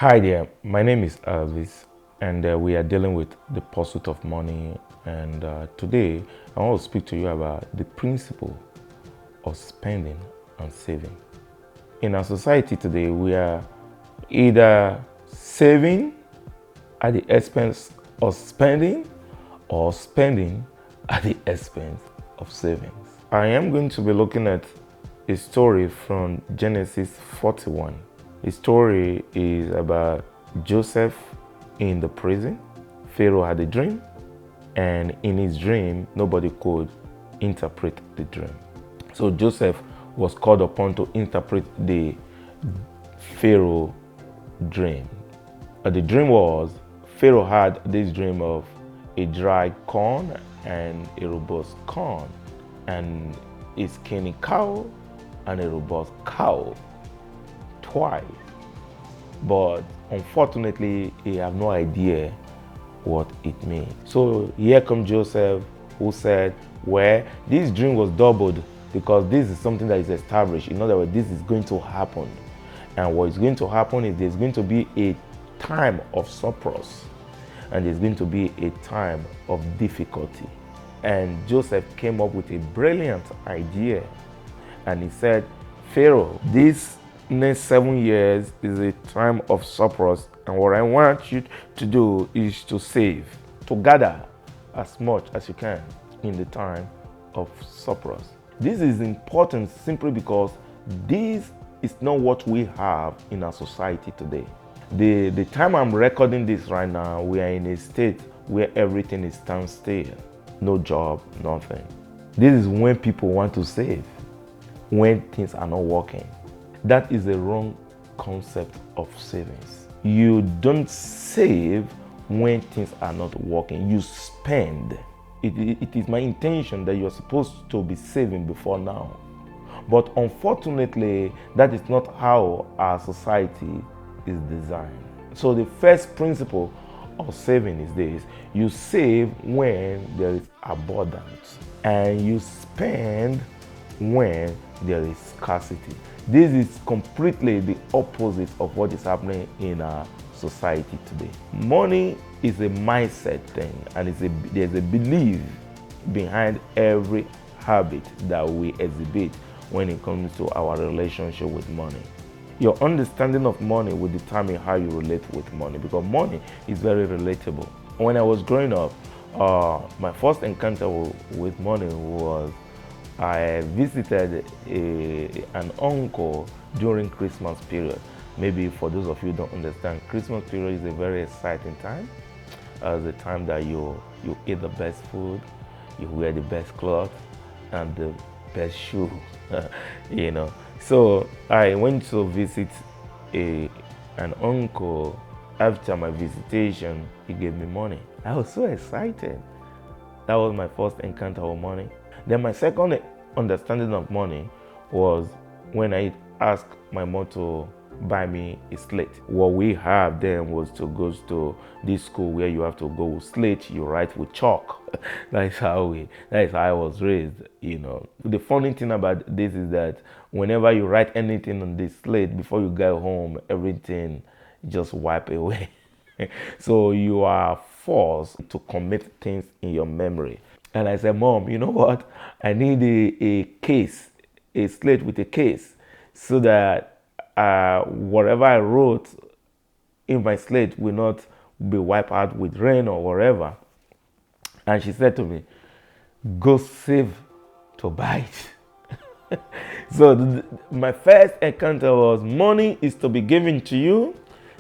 Hi there, my name is Elvis, and we are dealing with the pursuit of money. And today, I want to speak to you about the principle of spending and saving. In our society today, we are either saving at the expense of spending or spending at the expense of savings. I am going to be looking at a story from Genesis 41. The story is about Joseph in the prison. Pharaoh had a dream, and in his dream, nobody could interpret the dream. So Joseph was called upon to interpret the Pharaoh dream. The dream was Pharaoh had this dream of a dry corn and a robust corn, and a skinny cow and a robust cow twice. But unfortunately, he had no idea what it means. So here comes Joseph, who said, well, this dream was doubled because this is something that is established. In other words, this is going to happen. And what is going to happen is there's going to be a time of surplus, and there's going to be a time of difficulty. And Joseph came up with a brilliant idea. And he said, Pharaoh, this next 7 years is a time of surplus, and what I want you to do is to save, to gather as much as you can in the time of surplus. This is important simply because this is not what we have in our society today. The time I'm recording this right now, we are in a state where everything is standstill, no job, nothing. This is when people want to save, when things are not working. That is a wrong concept of savings. You don't save when things are not working. You spend. It is my intention that you're supposed to be saving before now. But unfortunately, that is not how our society is designed. So the first principle of saving is this: you save when there is abundance, and you spend when there is scarcity. This is completely the opposite of what is happening in our society today. Money is a mindset thing, and there's a belief behind every habit that we exhibit when it comes to our relationship with money. Your understanding of money will determine how you relate with money, because money is very relatable. When I was growing up, my first encounter with money was I visited an uncle during Christmas period. Maybe for those of you who don't understand, Christmas period is a very exciting time. The time that you eat the best food, you wear the best clothes, and the best shoe. So I went to visit an uncle. After my visitation, he gave me money. I was so excited. That was my first encounter with money. Then my second understanding of money was when I asked my mom to buy me a slate. What we have then was to go to this school where you have to go with slate, you write with chalk. That is how I was raised, The funny thing about this is that whenever you write anything on this slate, before you get home, everything just wipe away. So you are forced to commit things in your memory. And I said, Mom, you know what? I need a case, a slate with a case, so that whatever I wrote in my slate will not be wiped out with rain or whatever. And she said to me, go save to buy it. So my first encounter was money is to be given to you.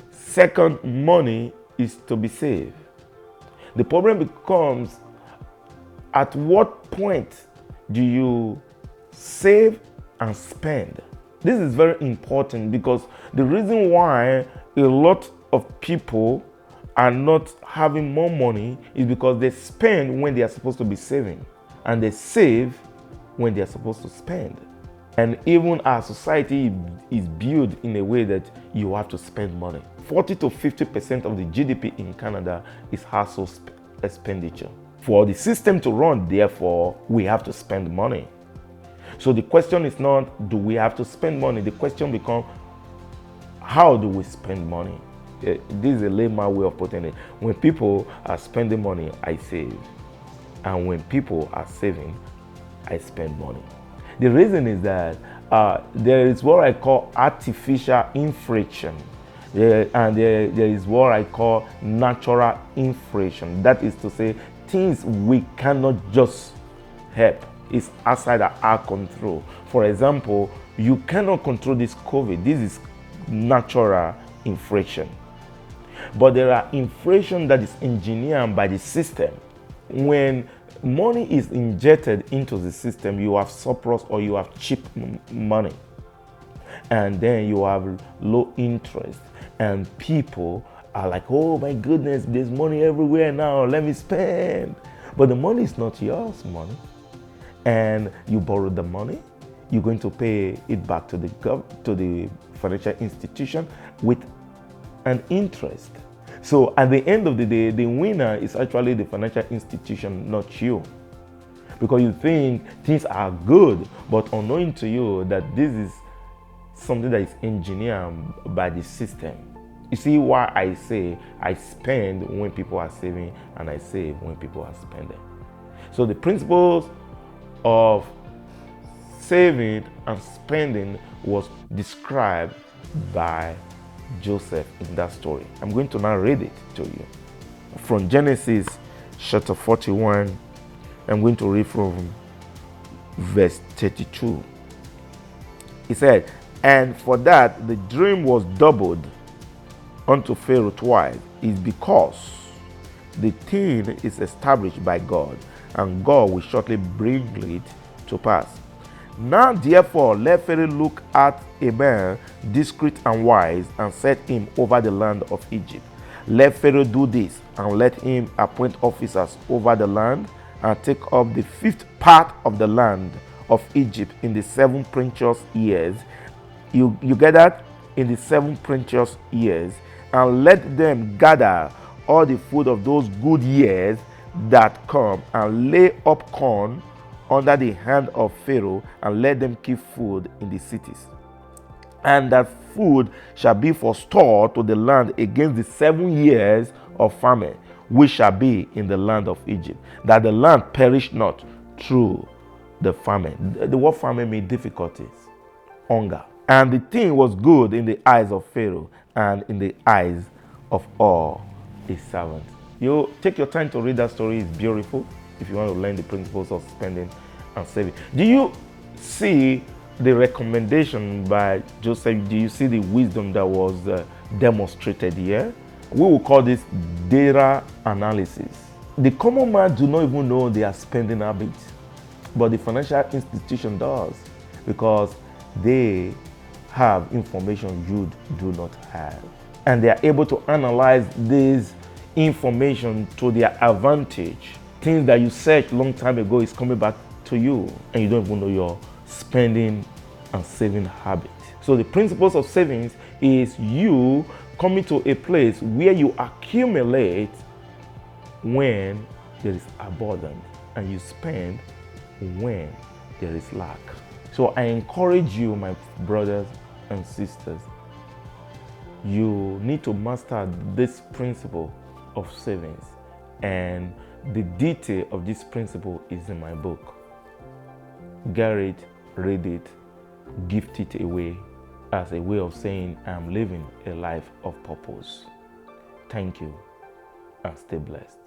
Second, money is to be saved. The problem becomes, at what point do you save and spend? This is very important, because the reason why a lot of people are not having more money is because they spend when they are supposed to be saving, and they save when they are supposed to spend. And even our society is built in a way that you have to spend money. 40 to 50% of the GDP in Canada is household expenditure. For the system to run, therefore, we have to spend money. So the question is not, do we have to spend money? The question becomes, how do we spend money? this is a layman way of putting it. When people are spending money, I save. And when people are saving, I spend money. The reason is that there is what I call artificial inflation. And there is what I call natural inflation. That is to say, things we cannot just help. It's outside our control. For example, you cannot control this COVID. This is natural inflation. But there are inflation that is engineered by the system. When money is injected into the system, you have surplus or you have cheap money. And then you have low interest. And people are like, oh my goodness, there's money everywhere now, let me spend. But the money is not yours money. And you borrowed the money, you're going to pay it back to the financial institution with an interest. So at the end of the day, the winner is actually the financial institution, not you. Because you think things are good, but unknowing to you that this is something that is engineered by the system. You see why I say I spend when people are saving and I save when people are spending. So the principles of saving and spending was described by Joseph in that story. I'm going to now read it to you. From Genesis chapter 41, I'm going to read from verse 32. He said, and for that the dream was doubled unto Pharaoh twice, is because the thing is established by God, and God will shortly bring it to pass. Now therefore let Pharaoh look at a man discreet and wise, and set him over the land of Egypt. Let Pharaoh do this, and let him appoint officers over the land, and take up the 5th part of the land of Egypt in the 7 previous years. You get that? In the 7 previous years, and let them gather all the food of those good years that come, and lay up corn under the hand of Pharaoh, and let them keep food in the cities. And that food shall be for store to the land against the 7 years of famine, which shall be in the land of Egypt, that the land perish not through the famine. The word famine means difficulties, hunger. And the thing was good in the eyes of Pharaoh and in the eyes of all his servants. You take your time to read that story. It's beautiful if you want to learn the principles of spending and saving. Do you see the recommendation by Joseph? Do you see the wisdom that was demonstrated here? We will call this data analysis. The common man do not even know their spending habits, but the financial institution does, because they have information you do not have. And they are able to analyze this information to their advantage. Things that you searched long time ago is coming back to you, and you don't even know your spending and saving habit. So the principles of savings is you coming to a place where you accumulate when there is abundance, and you spend when there is lack. So I encourage you, my brothers and sisters, you need to master this principle of savings, and the detail of this principle is in my book. Get it, read it, gift it away as a way of saying I'm living a life of purpose. Thank you, and stay blessed.